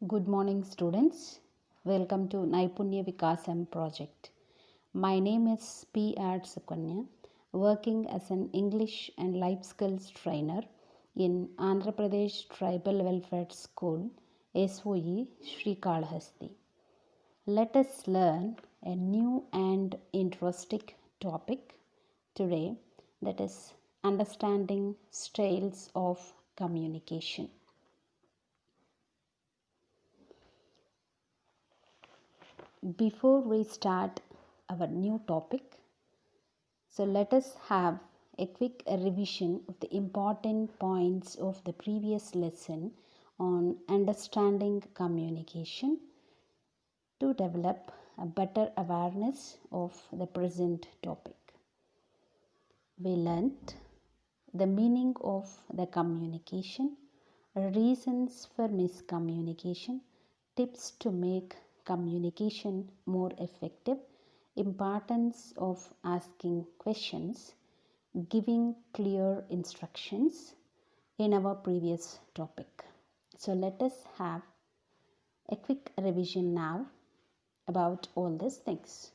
Good morning, students. Welcome to Naipunya Vikasam project. My name is P.Ed.Sukanya, working as an English and life skills trainer in Andhra Pradesh Tribal Welfare School, SOE, Srikalahasti. Let us learn a new and interesting topic today, that is understanding styles of communication. Before we start our new topic, so let us have a quick revision of the important points of the previous lesson on understanding communication to develop a better awareness of the present topic. We learnt the meaning of the communication, reasons for miscommunication, tips to make communication more effective, importance of asking questions, giving clear instructions in our previous topic. So let us have a quick revision now about all these things.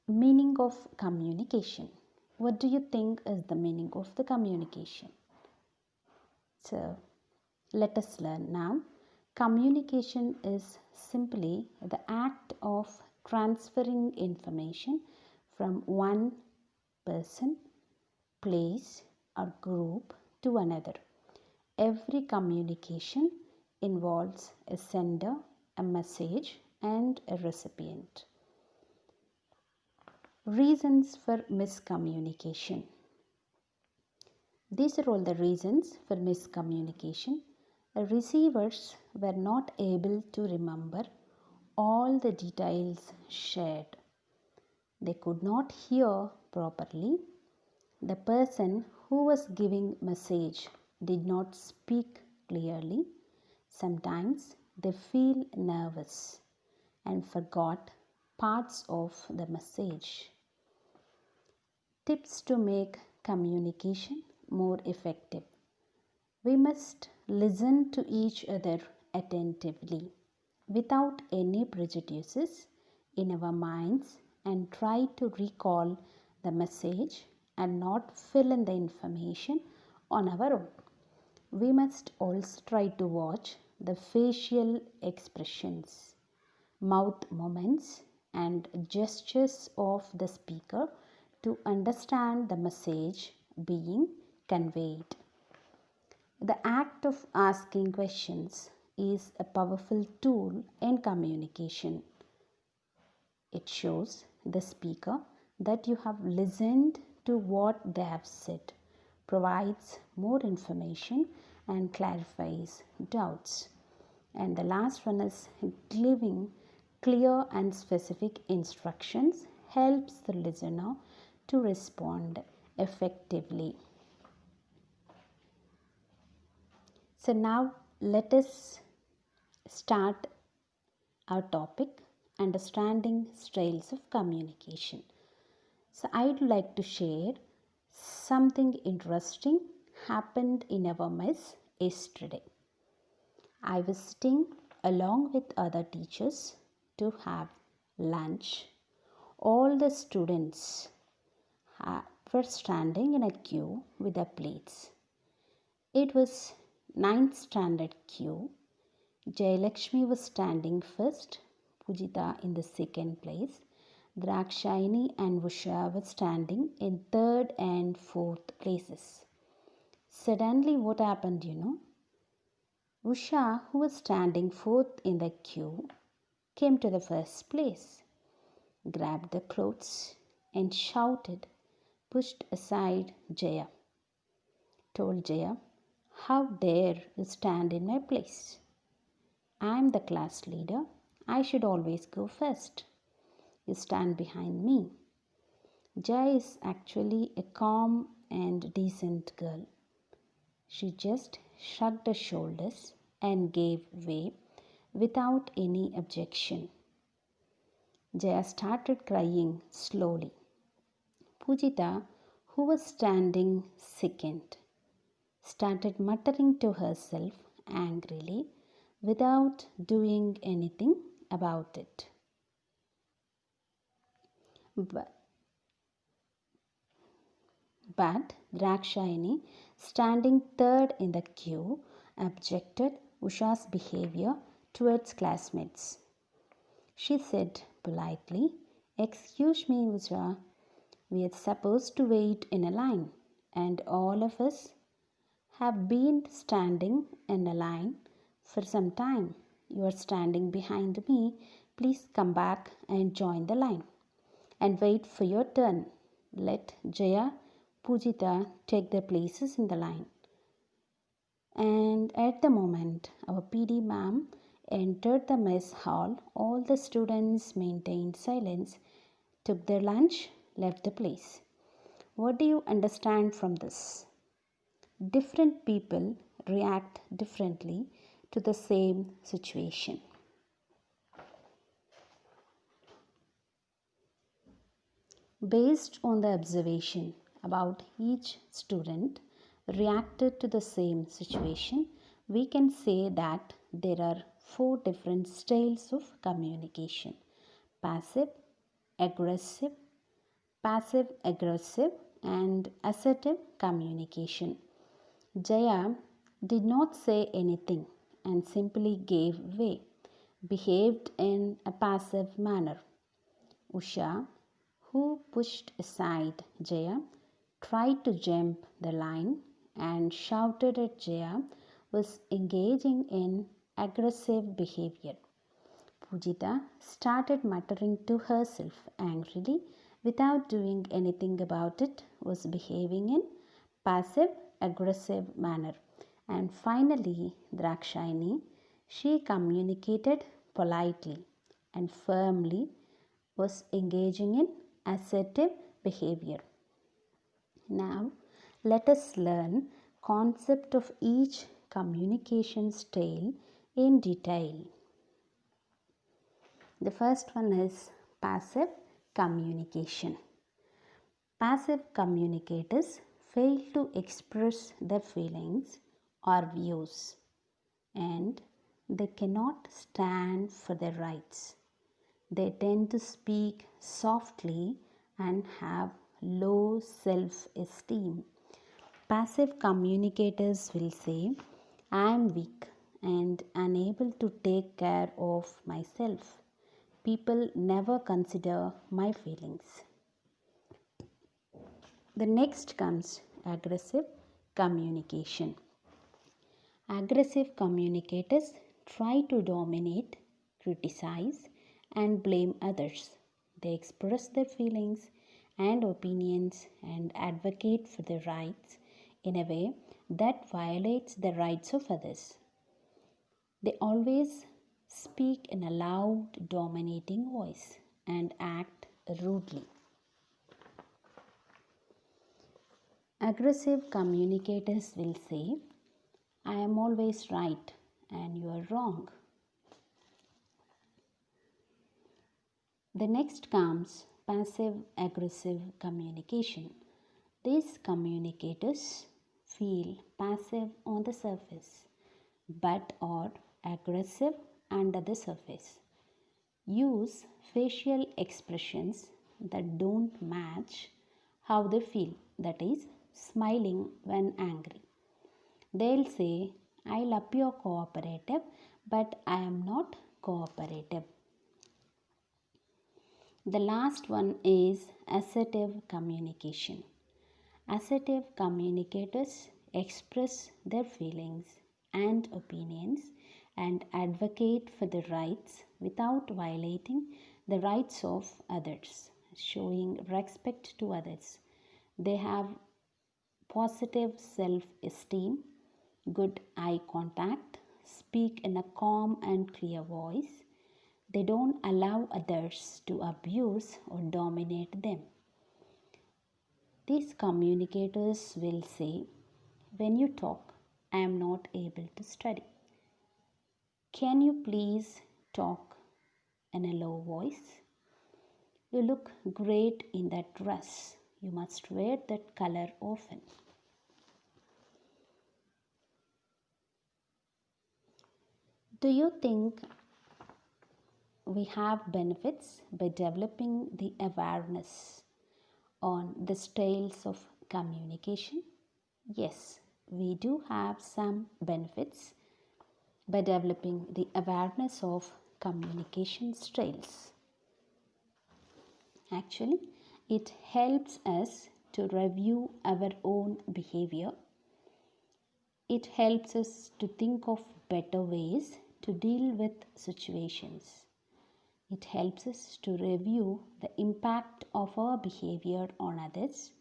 Meaning of communication. What do you think is the meaning of the communication? So let us learn now. Communication is simply the act of transferring information from one person, place, or group to another. Every communication involves a sender, a message, and a recipient. Reasons for miscommunication. These are all the reasons for miscommunication. Receivers were not able to remember all the details shared. They could not hear properly. The person who was giving message did not speak clearly. Sometimes they feel nervous and forgot parts of the message. Tips to make communication more effective. We must listen to each other attentively without any prejudices in our minds and try to recall the message and not fill in the information on our own. We must also try to watch the facial expressions, mouth movements, and gestures of the speaker to understand the message being conveyed. The act of asking questions is a powerful tool in communication. It shows the speaker that you have listened to what they have said, provides more information, and clarifies doubts. And the last one is giving clear and specific instructions helps the listener to respond effectively. So now let us start our topic, understanding styles of communication. So I'd like to share something interesting happened in our mess yesterday. I was sitting along with other teachers to have lunch. All the students were standing in a queue with their plates. It was 9th standard queue. Jayalakshmi was standing first, Pujita in the second place. Drakshayani and Usha were standing in 3rd and 4th places. Suddenly what happened, Usha, who was standing 4th in the queue, came to the first place, grabbed the clothes and shouted, pushed aside Jaya. Told Jaya, "How dare you stand in my place? I am the class leader. I should always go first. You stand behind me." Jaya is actually a calm and decent girl. She just shrugged her shoulders and gave way without any objection. Jaya started crying slowly. Pujita, who was standing second, started muttering to herself angrily without doing anything about it. But Drakshayani, standing third in the queue, objected Usha's behavior towards classmates. She said politely, "Excuse me, Usha, we are supposed to wait in a line, and all of us have been standing in a line for some time. You are standing behind me. Please come back and join the line and wait for your turn. Let Jaya, Pujita take their places in the line." And at the moment our PD ma'am entered the mess hall, all the students maintained silence, took their lunch, left the place. What do you understand from this? Different people react differently to the same situation. Based on the observation about each student reacted to the same situation, we can say that there are 4 different styles of communication: passive, aggressive, and assertive communication. Jaya did not say anything and simply gave way, behaved in a passive manner. Usha, who pushed aside Jaya, tried to jump the line and shouted at Jaya, was engaging in aggressive behavior. Pujita started muttering to herself angrily without doing anything about it, was behaving in passive aggressive manner. And finally, Drakshayani, she communicated politely and firmly, was engaging in assertive behavior. Now, let us learn concept of each communication style in detail. The first one is passive communication. Passive communicators fail to express their feelings or views, and they cannot stand for their rights. They tend to speak softly and have low self-esteem. Passive communicators will say, "I am weak and unable to take care of myself. People never consider my feelings." The next comes aggressive communication. Aggressive communicators try to dominate, criticize, and blame others. They express their feelings and opinions and advocate for their rights in a way that violates the rights of others. They always speak in a loud, dominating voice and act rudely. Aggressive communicators will say, "I am always right and you are wrong." The next comes passive aggressive communication. These communicators feel passive on the surface but are aggressive under the surface. Use facial expressions that don't match how they feel, that is, smiling when angry. They'll say, "I'll appear cooperative, but I am not cooperative." The last one is assertive communication. Assertive communicators express their feelings and opinions and advocate for their rights without violating the rights of others, showing respect to others. They have positive self-esteem, good eye contact, speak in a calm and clear voice. They don't allow others to abuse or dominate them. These communicators will say, "When you talk, I am not able to study. Can you please talk in a low voice? You look great in that dress. You must wear that color often." Do you think we have benefits by developing the awareness on the styles of communication? Yes, we do have some benefits by developing the awareness of communication styles. Actually, it helps us to review our own behavior. It helps us to think of better ways to deal with situations. It helps us to review the impact of our behavior on others,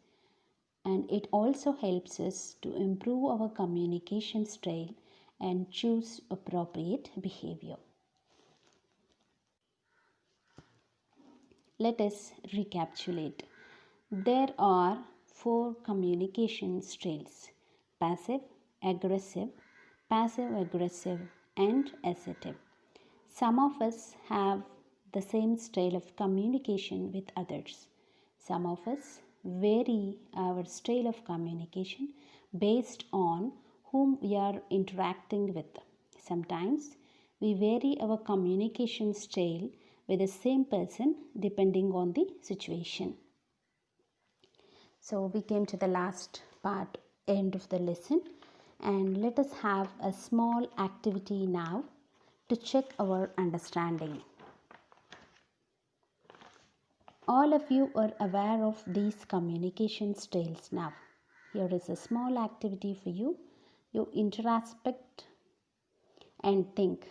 and it also helps us to improve our communication style and choose appropriate behavior. Let us recapitulate. There are 4 communication styles: passive, aggressive, and assertive. Some of us have the same style of communication with others. Some of us vary our style of communication based on whom we are interacting with. Sometimes we vary our communication style with the same person depending on the situation. So we came to the last part, end of the lesson, and let us have a small activity now to check our understanding. All of you are aware of these communication styles now. Here is a small activity for you. You introspect and think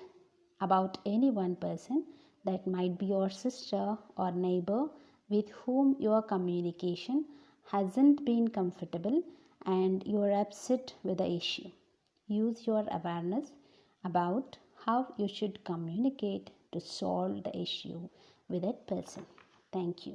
about any one person, that might be your sister or neighbor, with whom your communication hasn't been comfortable and you are upset with the issue. Use your awareness about how you should communicate to solve the issue with that person. Thank you.